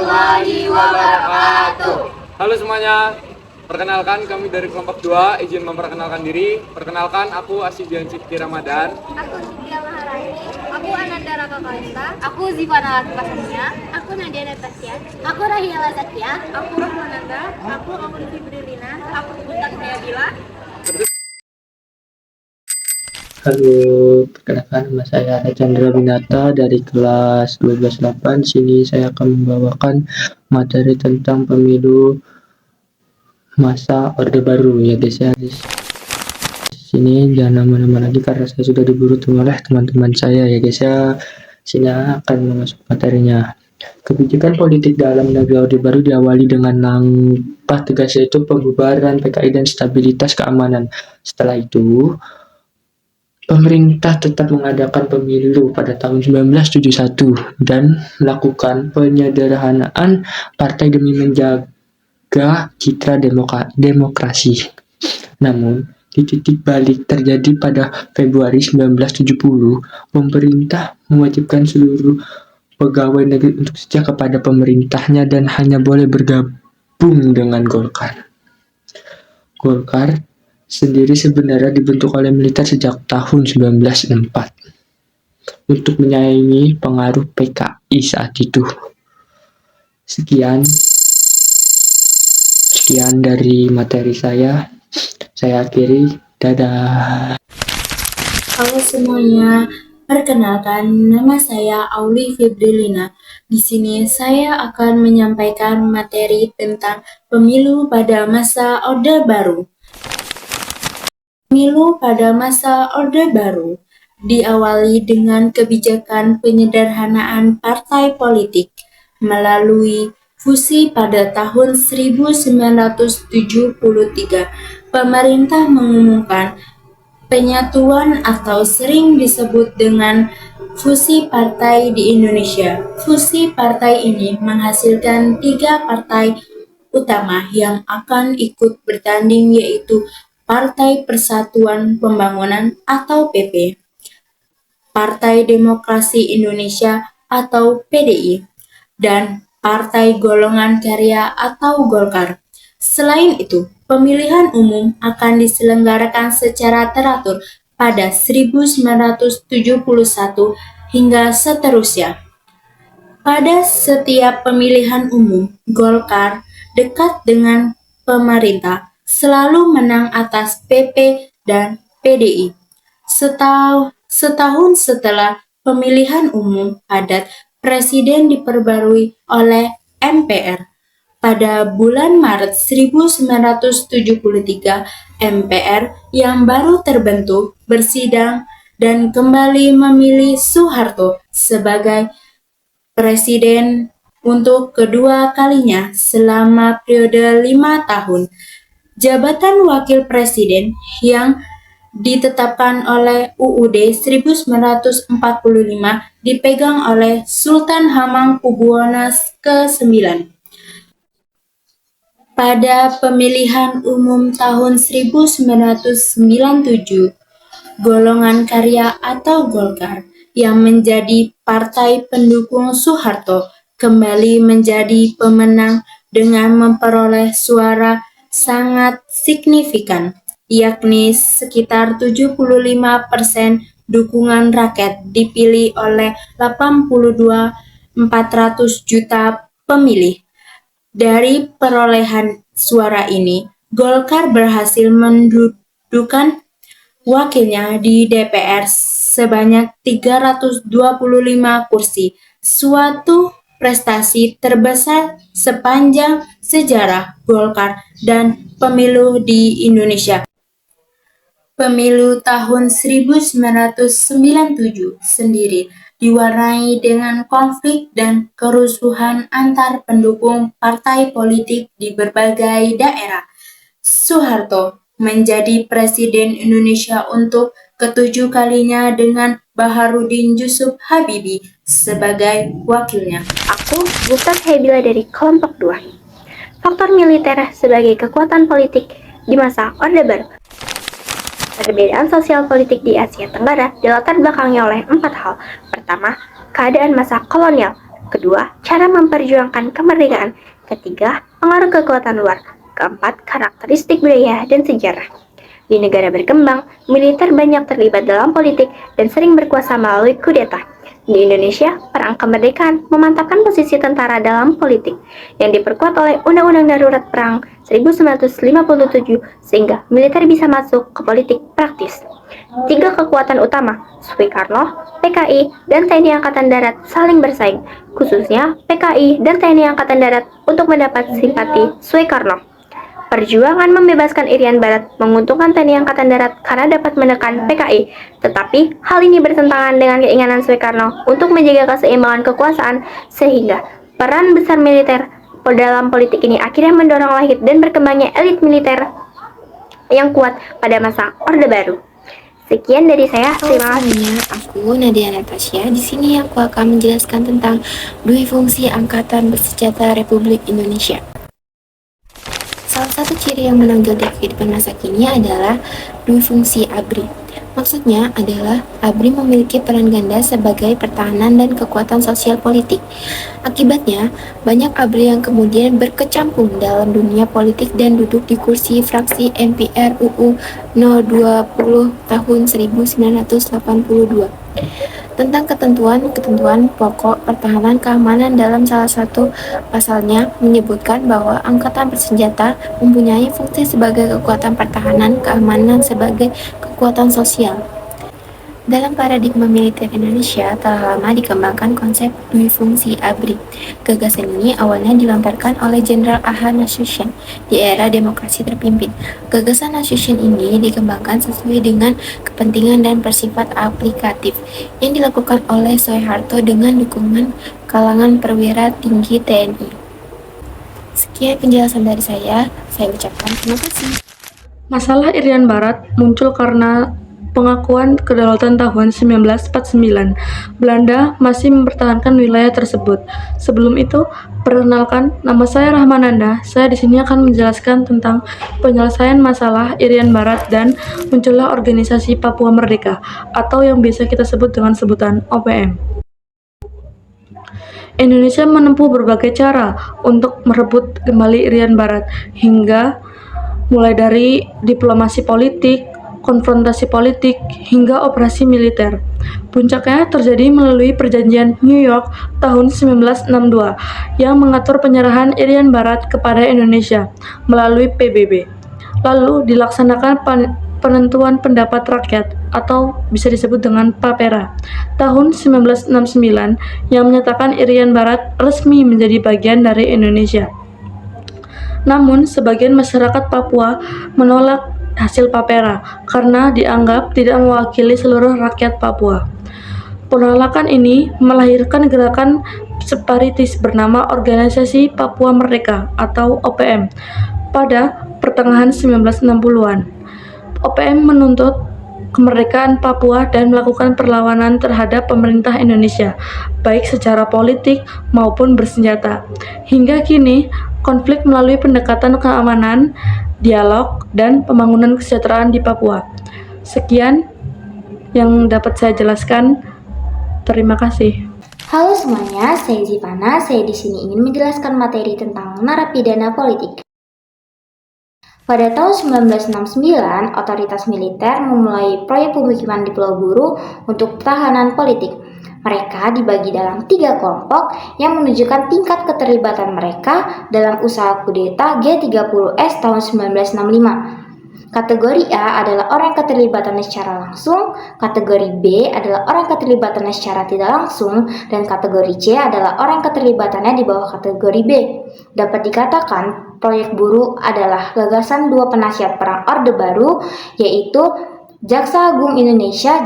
warahmatullahi wabarakatuh. Halo semuanya, perkenalkan kami dari kelompok 2, izin memperkenalkan diri. Perkenalkan, aku Asidian Cipti Ramadan. Aku Cynthia Maharani. Aku Ananda Raka Kalista. Aku Zivana Latifasania. Aku Nadia Natasya. Aku Rahia Lazakia. Aku Rahmananda. Aku Auli Fibrilina. Aku Butan Hayabila. Halo, perkenalkan nama saya Chandra Winata dari kelas 12-8. Sini saya akan membawakan materi tentang pemilu masa Orde Baru ya guys ya. Di sini jangan lama-lama lagi karena saya sudah diburu oleh teman-teman saya ya guys ya. Sini akan masuk materinya. Kebijakan politik dalam negeri Orde Baru diawali dengan langkah tegas yaitu pembubaran PKI dan stabilitas keamanan. Setelah itu, pemerintah tetap mengadakan pemilu pada tahun 1971 dan melakukan penyederhanaan partai demi menjaga citra demokrasi. Namun, di titik balik terjadi pada Februari 1970, pemerintah mewajibkan seluruh pegawai negeri untuk setia kepada pemerintahnya dan hanya boleh bergabung dengan Golkar. Golkar sendiri sebenarnya dibentuk oleh militer sejak tahun 1904 untuk menyaingi pengaruh PKI saat itu. Sekian dari materi saya akhiri, dadah. Halo semuanya, perkenalkan nama saya Auli Fibrilina. Di sini saya akan menyampaikan materi tentang pemilu pada masa Orde Baru. Pemilu pada masa Orde Baru diawali dengan kebijakan penyederhanaan partai politik melalui fusi pada tahun 1973. Pemerintah mengumumkan penyatuan atau sering disebut dengan fusi partai di Indonesia. Fusi partai ini menghasilkan 3 partai utama yang akan ikut bertanding, yaitu Partai Persatuan Pembangunan atau PP, Partai Demokrasi Indonesia atau PDI, dan Partai Golongan Karya atau Golkar. Selain itu, pemilihan umum akan diselenggarakan secara teratur pada 1971 hingga seterusnya. Pada setiap pemilihan umum, Golkar dekat dengan pemerintah selalu menang atas PP dan PDI. Setahun setelah pemilihan umum adat, Presiden diperbarui oleh MPR. Pada bulan Maret 1973, MPR yang baru terbentuk bersidang dan kembali memilih Soeharto sebagai Presiden untuk kedua kalinya selama periode 5 tahun. Jabatan Wakil Presiden yang ditetapkan oleh UUD 1945 dipegang oleh Sultan Hamengkubuwono ke-9. Pada pemilihan umum tahun 1997, Golongan Karya atau Golkar yang menjadi partai pendukung Soeharto kembali menjadi pemenang dengan memperoleh suara sangat signifikan, yakni sekitar 75% dukungan rakyat dipilih oleh 82.400 juta pemilih. Dari perolehan suara ini, Golkar berhasil mendudukan wakilnya di DPR sebanyak 325 kursi, suatu prestasi terbesar sepanjang sejarah Golkar dan pemilu di Indonesia. Pemilu tahun 1997 sendiri diwarnai dengan konflik dan kerusuhan antar pendukung partai politik di berbagai daerah. Soeharto menjadi Presiden Indonesia untuk ke-7 kalinya dengan Baharudin Yusuf Habibie sebagai wakilnya. Aku Butan Hayabila dari kelompok 2. Faktor militer sebagai kekuatan politik di masa Orde Baru. Perbedaan sosial politik di Asia Tenggara dilatar belakangi oleh 4 hal. Pertama, keadaan masa kolonial. Kedua, cara cara memperjuangkan kemerdekaan. Ketiga, pengaruh kekuatan luar. Keempat, karakteristik budaya dan sejarah. Di negara berkembang, militer banyak terlibat dalam politik dan sering berkuasa melalui kudeta. Di Indonesia, perang kemerdekaan memantapkan posisi tentara dalam politik yang diperkuat oleh Undang-Undang Darurat Perang 1957 sehingga militer bisa masuk ke politik praktis. Tiga kekuatan utama, Soekarno, PKI, dan TNI Angkatan Darat saling bersaing, khususnya PKI dan TNI Angkatan Darat untuk mendapat simpati Soekarno. Perjuangan membebaskan Irian Barat menguntungkan TNI Angkatan Darat karena dapat menekan PKI, tetapi hal ini bertentangan dengan keinginan Soekarno untuk menjaga keseimbangan kekuasaan, sehingga peran besar militer dalam politik ini akhirnya mendorong lahir dan berkembangnya elit militer yang kuat pada masa Orde Baru. Sekian dari saya, terima kasih. Aku Nadia Natasha. Di sini aku akan menjelaskan tentang dui fungsi Angkatan Bersenjata Republik Indonesia. Salah satu ciri yang menonjol di kehidupan masa kini adalah dui fungsi ABRI. Maksudnya adalah ABRI memiliki peran ganda sebagai pertahanan dan kekuatan sosial politik. Akibatnya, banyak ABRI yang kemudian berkecimpung dalam dunia politik dan duduk di kursi fraksi MPR UU No. 20 tahun 1982. Tentang ketentuan pokok pertahanan keamanan dalam salah satu pasalnya menyebutkan bahwa angkatan bersenjata mempunyai fungsi sebagai kekuatan pertahanan keamanan sebagai kekuatan sosial. Dalam paradigma militer Indonesia telah lama dikembangkan konsep dui fungsi ABRI. Gagasan ini awalnya dilontarkan oleh Jenderal A.H. Nasution di era demokrasi terpimpin. Gagasan Nasution ini dikembangkan sesuai dengan kepentingan dan bersifat aplikatif yang dilakukan oleh Soeharto dengan dukungan kalangan perwira tinggi TNI. Sekian penjelasan dari saya ucapkan terima kasih. Masalah Irian Barat muncul karena pengakuan kedaulatan tahun 1949. Belanda masih mempertahankan wilayah tersebut. Sebelum itu, perkenalkan, nama saya Rahmananda. Saya di sini akan menjelaskan tentang penyelesaian masalah Irian Barat dan munculnya organisasi Papua Merdeka atau yang biasa kita sebut dengan sebutan OPM. Indonesia menempuh berbagai cara untuk merebut kembali Irian Barat, hingga mulai dari diplomasi politik, konfrontasi politik, hingga operasi militer. Puncaknya terjadi melalui perjanjian New York tahun 1962 yang mengatur penyerahan Irian Barat kepada Indonesia melalui PBB. Lalu dilaksanakan penentuan pendapat rakyat atau bisa disebut dengan PAPERA tahun 1969 yang menyatakan Irian Barat resmi menjadi bagian dari Indonesia. Namun, sebagian masyarakat Papua menolak hasil PAPERA karena dianggap tidak mewakili seluruh rakyat Papua. Penolakan ini melahirkan gerakan separatis bernama Organisasi Papua Merdeka atau OPM pada pertengahan 1960-an. OPM menuntut kemerdekaan Papua dan melakukan perlawanan terhadap pemerintah Indonesia, baik secara politik maupun bersenjata. Hingga kini, konflik melalui pendekatan keamanan, dialog, dan pembangunan kesejahteraan di Papua. Sekian yang dapat saya jelaskan. Terima kasih. Halo semuanya, saya Zivana. Saya di sini ingin menjelaskan materi tentang narapidana politik. Pada tahun 1969, otoritas militer memulai proyek pemukiman di Pulau Buru untuk pertahanan politik. Mereka dibagi dalam 3 kelompok yang menunjukkan tingkat keterlibatan mereka dalam usaha kudeta G30S tahun 1965. Kategori A adalah orang keterlibatannya secara langsung, kategori B adalah orang keterlibatannya secara tidak langsung, dan kategori C adalah orang keterlibatannya di bawah kategori B. Dapat dikatakan, proyek Buru adalah gagasan 2 penasihat perang Orde Baru, yaitu Jaksa Agung Indonesia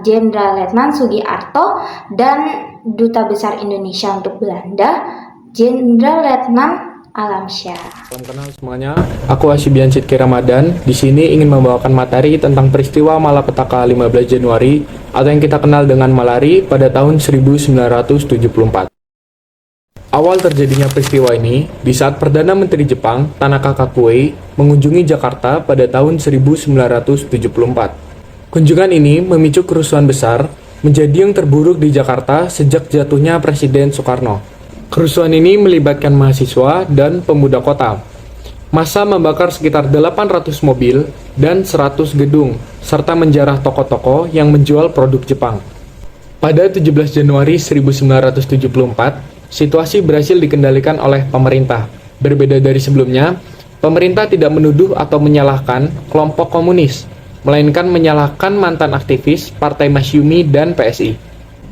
Jenderal Letnan Sugiarto dan Duta Besar Indonesia untuk Belanda Jenderal Letnan Alamsyah. Salam kenal semuanya, aku Asyibian Sidki Ramadan. Di sini ingin membawakan materi tentang peristiwa Malapetaka 15 Januari atau yang kita kenal dengan Malari pada tahun 1974. Awal terjadinya peristiwa ini di saat Perdana Menteri Jepang Tanaka Kakuei mengunjungi Jakarta pada tahun 1974. Kunjungan ini memicu kerusuhan besar menjadi yang terburuk di Jakarta sejak jatuhnya Presiden Soekarno. Kerusuhan ini melibatkan mahasiswa dan pemuda kota. Massa membakar sekitar 800 mobil dan 100 gedung, serta menjarah toko-toko yang menjual produk Jepang. Pada 17 Januari 1974, situasi berhasil dikendalikan oleh pemerintah. Berbeda dari sebelumnya, pemerintah tidak menuduh atau menyalahkan kelompok komunis, melainkan menyalahkan mantan aktivis Partai Masyumi dan PSI.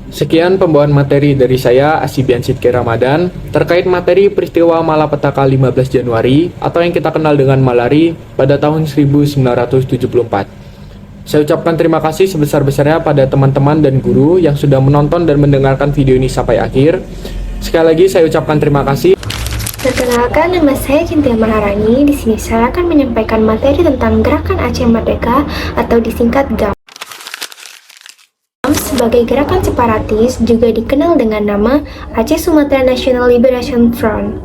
Sekian pembawaan materi dari saya, Asibian Sidki Ramadan, terkait materi peristiwa malapetaka 15 Januari atau yang kita kenal dengan Malari pada tahun 1974. Saya ucapkan terima kasih sebesar-besarnya pada teman-teman dan guru yang sudah menonton dan mendengarkan video ini sampai akhir. Sekali lagi saya ucapkan terima kasih. Perkenalkan, nama saya Cintia Maharani. Di sini saya akan menyampaikan materi tentang Gerakan Aceh Merdeka atau disingkat GAM. Sebagai gerakan separatis juga dikenal dengan nama Aceh Sumatera National Liberation Front.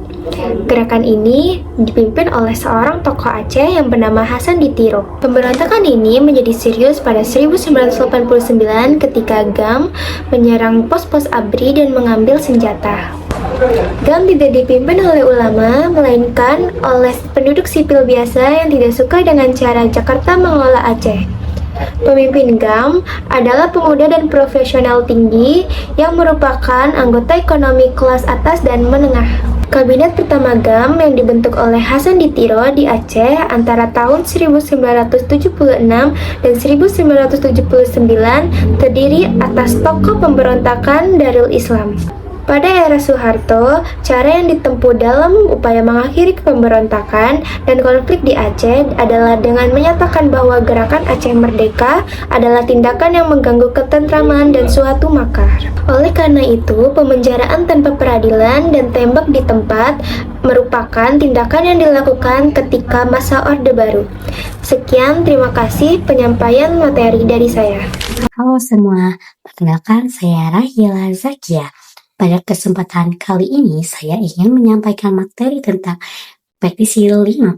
Gerakan ini dipimpin oleh seorang tokoh Aceh yang bernama Hasan Ditiro. Pemberontakan ini menjadi serius pada 1989 ketika GAM menyerang pos-pos ABRI dan mengambil senjata. GAM tidak dipimpin oleh ulama, melainkan oleh penduduk sipil biasa yang tidak suka dengan cara Jakarta mengelola Aceh. Pemimpin GAM adalah pemuda dan profesional tinggi yang merupakan anggota ekonomi kelas atas dan menengah. Kabinet pertama GAM yang dibentuk oleh Hasan Ditiro di Aceh antara tahun 1976 dan 1979 terdiri atas tokoh pemberontakan Darul Islam. Pada era Soeharto, cara yang ditempuh dalam upaya mengakhiri pemberontakan dan konflik di Aceh adalah dengan menyatakan bahwa gerakan Aceh Merdeka adalah tindakan yang mengganggu ketentraman dan suatu makar. Oleh karena itu, pemenjaraan tanpa peradilan dan tembak di tempat merupakan tindakan yang dilakukan ketika masa Orde Baru. Sekian, terima kasih penyampaian materi dari saya. Halo semua, perkenalkan saya Rahila Zakia. Pada kesempatan kali ini, saya ingin menyampaikan materi tentang petisi 50.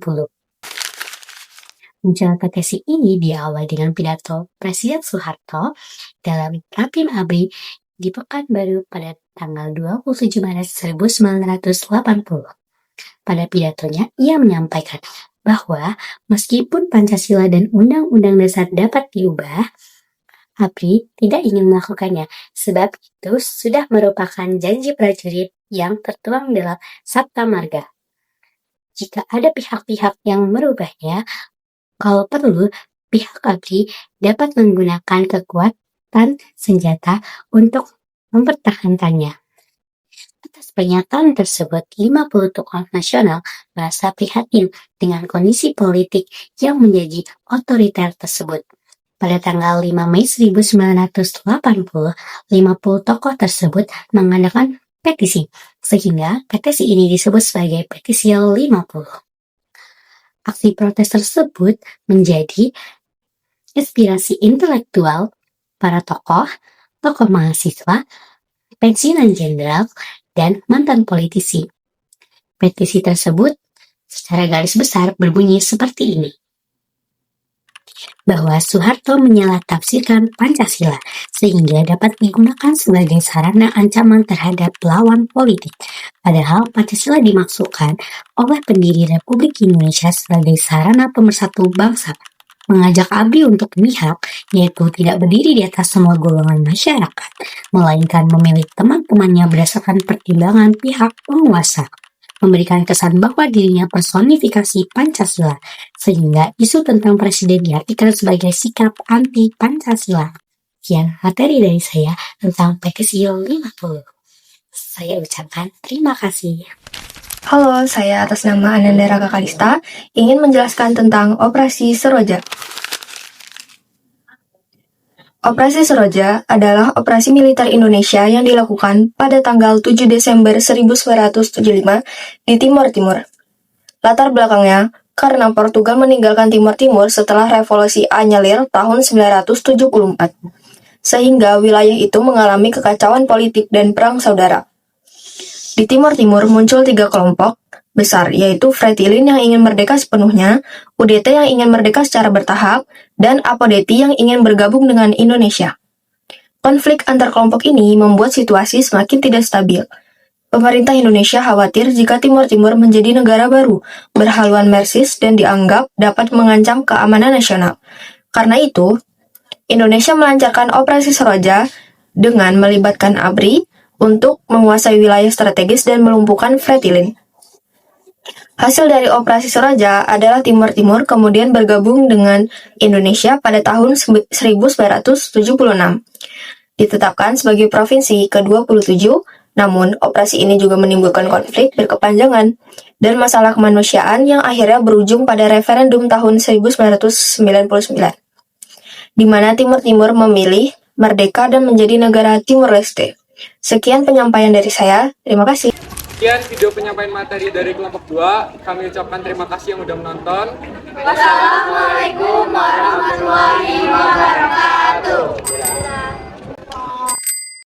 Munculnya petisi ini diawali dengan pidato Presiden Soeharto dalam Rapim ABRI di Pekanbaru pada tanggal 27 Maret 1980. Pada pidatonya, ia menyampaikan bahwa meskipun Pancasila dan Undang-Undang Dasar dapat diubah, ABRI tidak ingin melakukannya, sebab itu sudah merupakan janji prajurit yang tertuang dalam Sabta Marga. Jika ada pihak-pihak yang merubahnya, kalau perlu, pihak ABRI dapat menggunakan kekuatan senjata untuk mempertahankannya. Atas pernyataan tersebut, 50 tokoh nasional merasa prihatin dengan kondisi politik yang menjadi otoriter tersebut. Pada tanggal 5 Mei 1980, 50 tokoh tersebut mengadakan petisi, sehingga petisi ini disebut sebagai petisi 50. Aksi protes tersebut menjadi inspirasi intelektual para tokoh mahasiswa, pensiunan jenderal, dan mantan politisi. Petisi tersebut secara garis besar berbunyi seperti ini. Bahwa Soeharto menyalah-tafsirkan Pancasila sehingga dapat digunakan sebagai sarana ancaman terhadap lawan politik. Padahal Pancasila dimaksudkan oleh pendiri Republik Indonesia sebagai sarana pemersatu bangsa, mengajak ABRI untuk memihak, yaitu tidak berdiri di atas semua golongan masyarakat, melainkan memilih teman-temannya berdasarkan pertimbangan pihak penguasa, memberikan kesan bahwa dirinya personifikasi Pancasila, sehingga isu tentang presiden diartikan sebagai sikap anti-Pancasila. Sekian materi dari saya tentang petisi 50. Saya ucapkan terima kasih. Halo, saya atas nama Ananda Raka Kalista ingin menjelaskan tentang Operasi Seroja. Operasi Seroja adalah operasi militer Indonesia yang dilakukan pada tanggal 7 Desember 1975 di Timor Timur. Latar belakangnya, karena Portugal meninggalkan Timor Timur setelah Revolusi Anyelir tahun 1974, sehingga wilayah itu mengalami kekacauan politik dan perang saudara. Di Timor Timur muncul 3 kelompok besar, yaitu Fretilin yang ingin merdeka sepenuhnya, UDT yang ingin merdeka secara bertahap, dan Apodeti yang ingin bergabung dengan Indonesia. Konflik antar kelompok ini membuat situasi semakin tidak stabil. Pemerintah Indonesia khawatir jika Timur Timur menjadi negara baru, berhaluan Marxis dan dianggap dapat mengancam keamanan nasional. Karena itu, Indonesia melancarkan Operasi Seroja dengan melibatkan ABRI untuk menguasai wilayah strategis dan melumpuhkan Fretilin. Hasil dari Operasi Seroja adalah Timur Timur kemudian bergabung dengan Indonesia pada tahun 1976. Ditetapkan sebagai provinsi ke-27, namun operasi ini juga menimbulkan konflik berkepanjangan dan masalah kemanusiaan yang akhirnya berujung pada referendum tahun 1999, di mana Timur Timur memilih merdeka dan menjadi negara Timor Leste. Sekian penyampaian dari saya, terima kasih. Sekian video penyampaian materi dari kelompok 2. Kami ucapkan terima kasih yang sudah menonton. Wassalamualaikum warahmatullahi wabarakatuh.